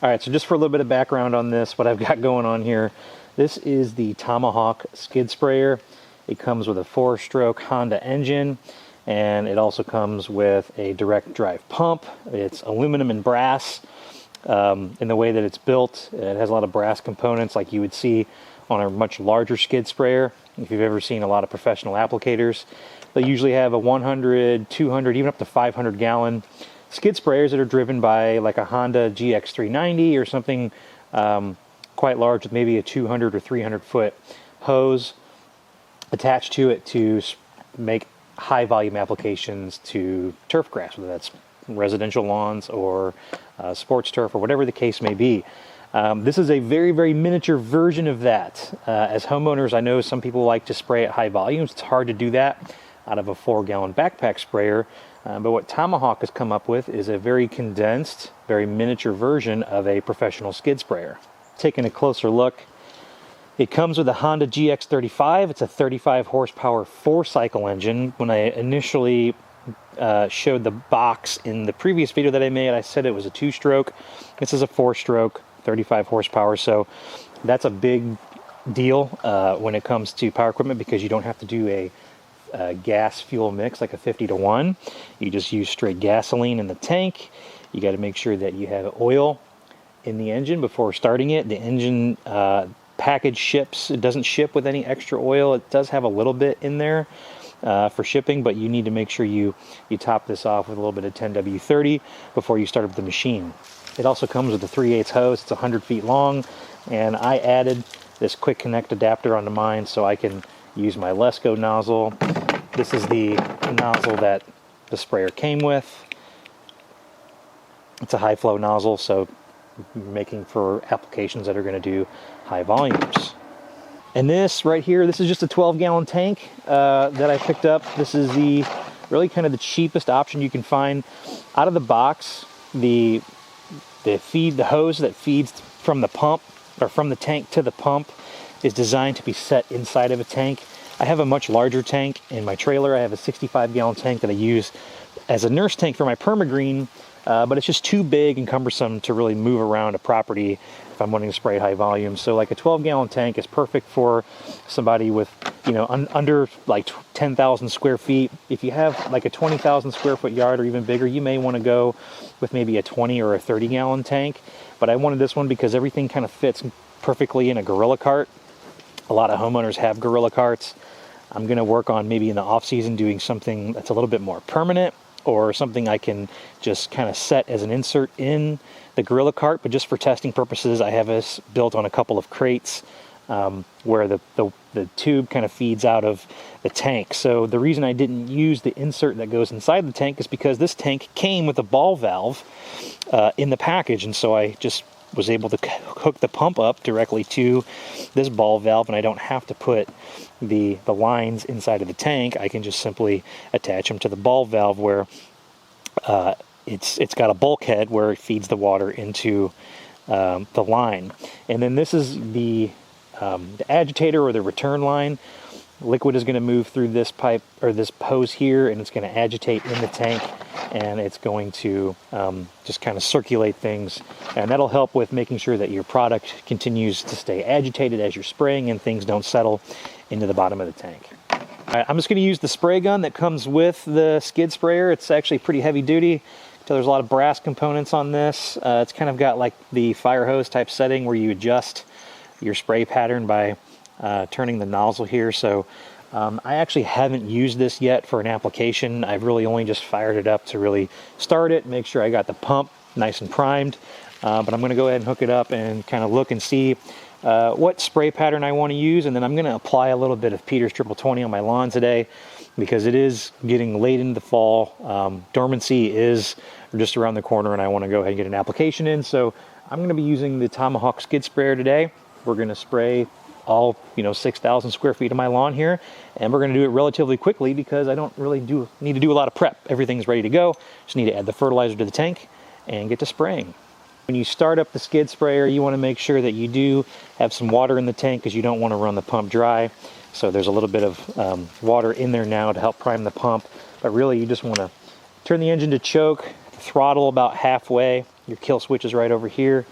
All right, so just for a little bit of background on this, what I've got going on here, this is the Tomahawk skid sprayer. It comes with a 4-stroke Honda engine, and it also comes with a direct drive pump. It's aluminum and brass. In the way that it's built, it has a lot of brass components like you would see on a much larger skid sprayer. If you've ever seen a lot of professional applicators, they usually have a 100, 200, even up to 500 gallon skid sprayers that are driven by like a Honda GX390 or something quite large with maybe a 200 or 300 foot hose attached to it to make high volume applications to turf grass, whether that's residential lawns or sports turf or whatever the case may be. This is a very, very miniature version of that. As homeowners, I know some people like to spray at high volumes. It's hard to do that out of a 4-gallon backpack sprayer. But what Tomahawk has come up with is a very condensed, very miniature version of a professional skid sprayer. Taking a closer look, it comes with a Honda GX35. It's a 35 horsepower 4-cycle engine. When I initially showed the box in the previous video that I made, I said it was a 2-stroke. This is a 4-stroke, 35 horsepower. So that's a big deal when it comes to power equipment, because you don't have to do a gas fuel mix like a 50-to-1. You just use straight gasoline in the tank. You got to make sure that you have oil in the engine before starting it. The engine package ships. It doesn't ship with any extra oil. It does have a little bit in there for shipping, but you need to make sure you top this off with a little bit of 10W30 before you start up the machine. It also comes with a 3/8 hose. It's 100 feet long, and I added this quick connect adapter onto mine so I can use my Lesco nozzle. This is the nozzle that the sprayer came with. It's a high flow nozzle, so making for applications that are going to do high volumes. And this right here, this is just a 12-gallon tank that I picked up. This is the really kind of the cheapest option you can find out of the box. The hose that feeds from the pump, or from the tank to the pump, is designed to be set inside of a tank. I have a much larger tank in my trailer. I have a 65-gallon tank that I use as a nurse tank for my permagreen, but it's just too big and cumbersome to really move around a property if I'm wanting to spray high volume. So like a 12-gallon tank is perfect for somebody with, under like 10,000 square feet. If you have like a 20,000 square foot yard or even bigger, you may want to go with maybe a 20 or a 30-gallon tank. But I wanted this one because everything kind of fits perfectly in a gorilla cart. A lot of homeowners have gorilla carts. I'm going to work on maybe in the off season doing something that's a little bit more permanent, or something I can just kind of set as an insert in the gorilla cart. But just for testing purposes, I have this built on a couple of crates where the tube kind of feeds out of the tank. So the reason I didn't use the insert that goes inside the tank is because this tank came with a ball valve in the package, and so I just was able to hook the pump up directly to this ball valve, and I don't have to put the lines inside of the tank. I can just simply attach them to the ball valve, where it's got a bulkhead where it feeds the water into the line. And then this is the agitator, or the return line. Liquid is going to move through this pipe, or this hose here, and it's going to agitate in the tank, and it's going to just kind of circulate things, and that'll help with making sure that your product continues to stay agitated as you're spraying and things don't settle into the bottom of the tank. All right, I'm just going to use the spray gun that comes with the skid sprayer. It's actually pretty heavy duty, so there's a lot of brass components on this. It's kind of got like the fire hose type setting where you adjust your spray pattern by turning the nozzle here. So I actually haven't used this yet for an application. I've really only just fired it up to really start it, make sure I got the pump nice and primed. But I'm going to go ahead and hook it up and kind of look and see what spray pattern I want to use, and then I'm going to apply a little bit of Peters Triple 20 on my lawn today, because it is getting late into the fall. Dormancy is just around the corner, and I want to go ahead and get an application in. So I'm going to be using the Tomahawk skid sprayer today. We're going to spray all 6,000 square feet of my lawn here, and we're going to do it relatively quickly because I don't really need to do a lot of prep. Everything's ready to go. Just need to add the fertilizer to the tank and get to spraying. When you start up the skid sprayer, you want to make sure that you do have some water in the tank, because you don't want to run the pump dry. So there's a little bit of water in there now to help prime the pump, but really you just want to turn the engine to choke, the throttle about halfway. Your kill switch is right over here,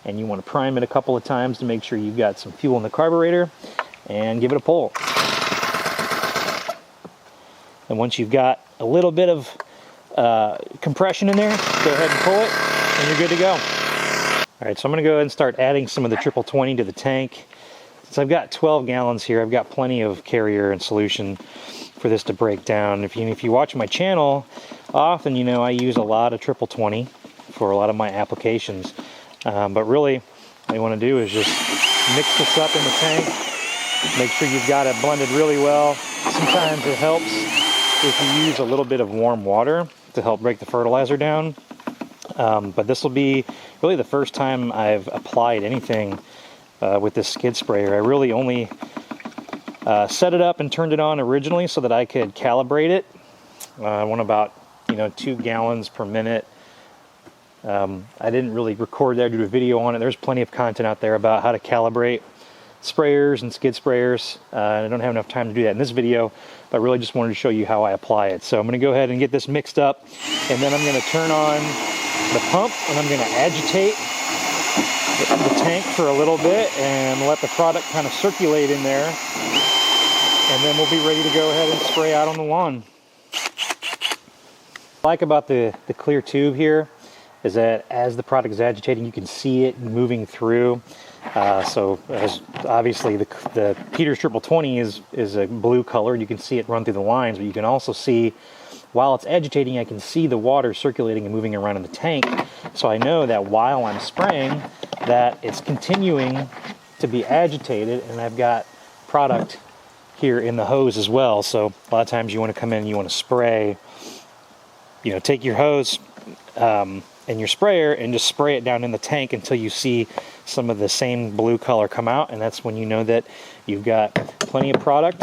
and you want to prime it a couple of times to make sure you've got some fuel in the carburetor, and give it a pull. And once you've got a little bit of compression in there, go ahead and pull it, and you're good to go. All right, so I'm going to go ahead and start adding some of the triple 20 to the tank. Since I've got 12 gallons here, I've got plenty of carrier and solution for this to break down. If you watch my channel, often you know I use a lot of triple 20 for a lot of my applications. But really, what you want to do is just mix this up in the tank. Make sure you've got it blended really well. Sometimes it helps if you use a little bit of warm water to help break the fertilizer down. But this will be really the first time I've applied anything with this skid sprayer. I really only set it up and turned it on originally so that I could calibrate it. I went about 2 gallons per minute. I didn't really record that or do a video on it. There's plenty of content out there about how to calibrate sprayers and skid sprayers. I don't have enough time to do that in this video, but I really just wanted to show you how I apply it. So I'm going to go ahead and get this mixed up, and then I'm going to turn on the pump, and I'm going to agitate the tank for a little bit and let the product kind of circulate in there, and then we'll be ready to go ahead and spray out on the lawn. What I like about the clear tube here is that as the product is agitating, you can see it moving through. So as obviously the Peters Triple 20 is a blue color, and you can see it run through the lines, but you can also see while it's agitating, I can see the water circulating and moving around in the tank. So I know that while I'm spraying, that it's continuing to be agitated, and I've got product here in the hose as well. So a lot of times you want to come in and you want to spray, take your hose and your sprayer and just spray it down in the tank until you see some of the same blue color come out, and that's when you know that you've got plenty of product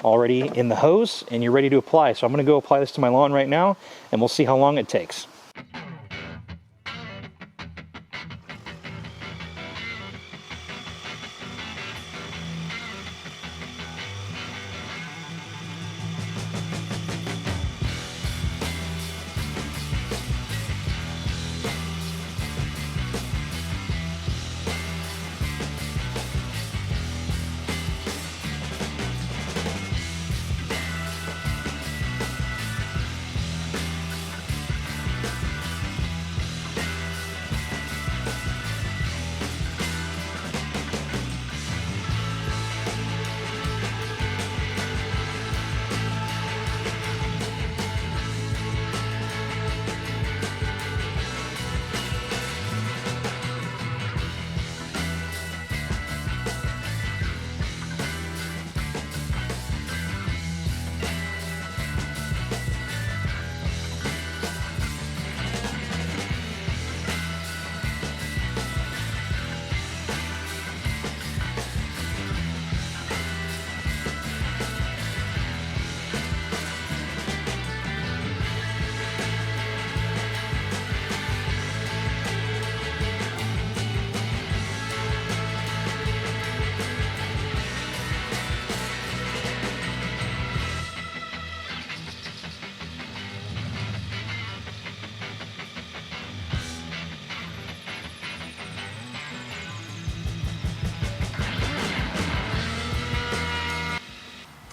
already in the hose and you're ready to apply. So I'm going to go apply this to my lawn right now, and we'll see how long it takes.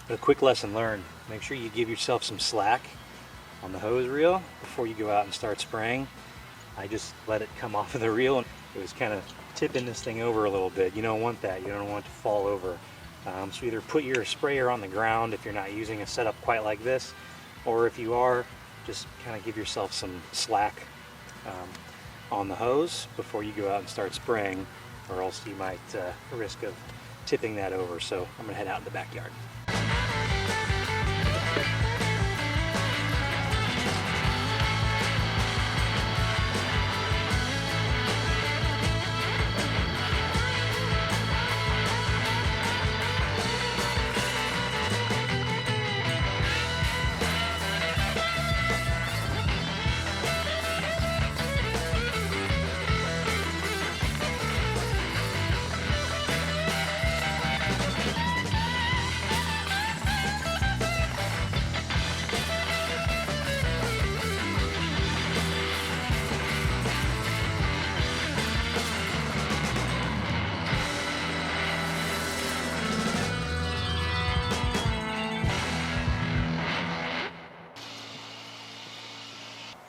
A quick lesson learned: make sure you give yourself some slack on the hose reel before you go out and start spraying. I just let it come off of the reel, and it was kind of tipping this thing over a little bit. You don't want that. You don't want it to fall over. So either put your sprayer on the ground if you're not using a setup quite like this, or if you are, just kind of give yourself some slack on the hose before you go out and start spraying, or else you might risk of tipping that over. So I'm going to head out in the backyard.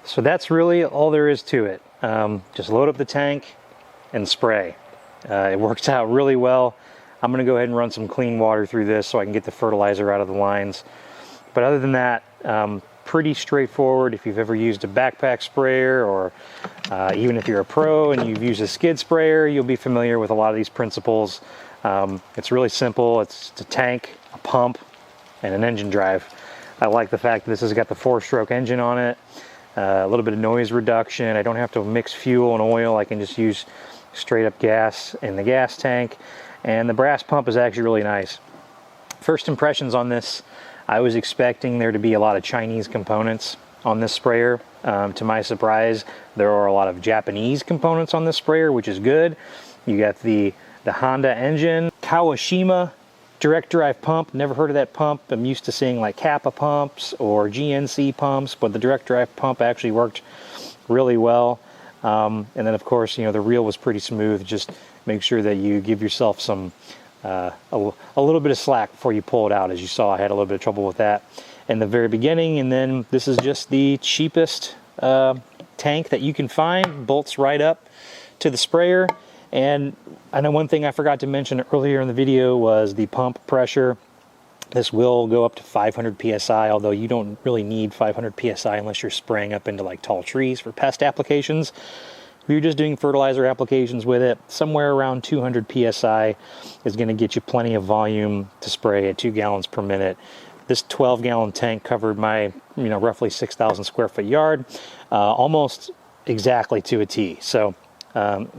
So that's really all there is to it. Just load up the tank and spray. It works out really well. I'm going to go ahead and run some clean water through this so I can get the fertilizer out of the lines. But other than that, pretty straightforward. If you've ever used a backpack sprayer, or even if you're a pro and you've used a skid sprayer, you'll be familiar with a lot of these principles. It's really simple. It's a tank, a pump, and an engine drive. I like the fact that this has got the 4-stroke engine on it, a little bit of noise reduction. I don't have to mix fuel and oil. I can just use straight up gas in the gas tank. And the brass pump is actually really nice. First impressions on this, I was expecting there to be a lot of Chinese components on this sprayer. To my surprise, there are a lot of Japanese components on this sprayer, which is good. You got the Honda engine, Kawashima direct drive pump. Never heard of that pump. I'm used to seeing like Kappa pumps or GNC pumps, but the direct drive pump actually worked really well. And then of course, the reel was pretty smooth. Just make sure that you give yourself some a little bit of slack before you pull it out. As you saw, I had a little bit of trouble with that in the very beginning. And then this is just the cheapest tank that you can find. Bolts right up to the sprayer. And I know one thing I forgot to mention earlier in the video was the pump pressure. This will go up to 500 psi, although you don't really need 500 psi unless you're spraying up into like tall trees for pest applications. If you're just doing fertilizer applications with it, somewhere around 200 psi is going to get you plenty of volume to spray at 2 gallons per minute. This 12-gallon tank covered my, roughly 6,000 square foot yard, almost exactly to a T. So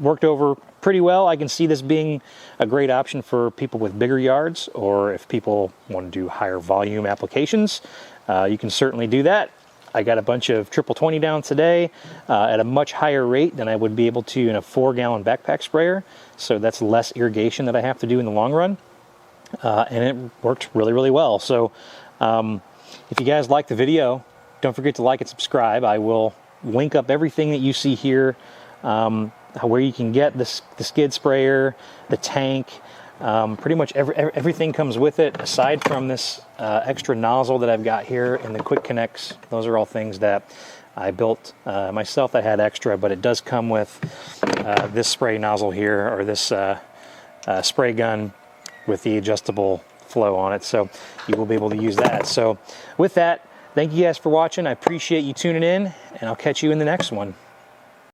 worked over pretty well. I can see this being a great option for people with bigger yards, or if people want to do higher volume applications, you can certainly do that. I got a bunch of 20 down today at a much higher rate than I would be able to in a 4-gallon backpack sprayer. So that's less irrigation that I have to do in the long run. And it worked really, really well. So if you guys like the video, don't forget to like and subscribe. I will link up everything that you see here, where you can get the skid sprayer, the tank. Pretty much everything comes with it, aside from this extra nozzle that I've got here and the quick connects. Those are all things that I built myself that had extra, but it does come with this spray nozzle here, or this spray gun with the adjustable flow on it, so you will be able to use that. So with that, thank you guys for watching. I appreciate you tuning in, and I'll catch you in the next one.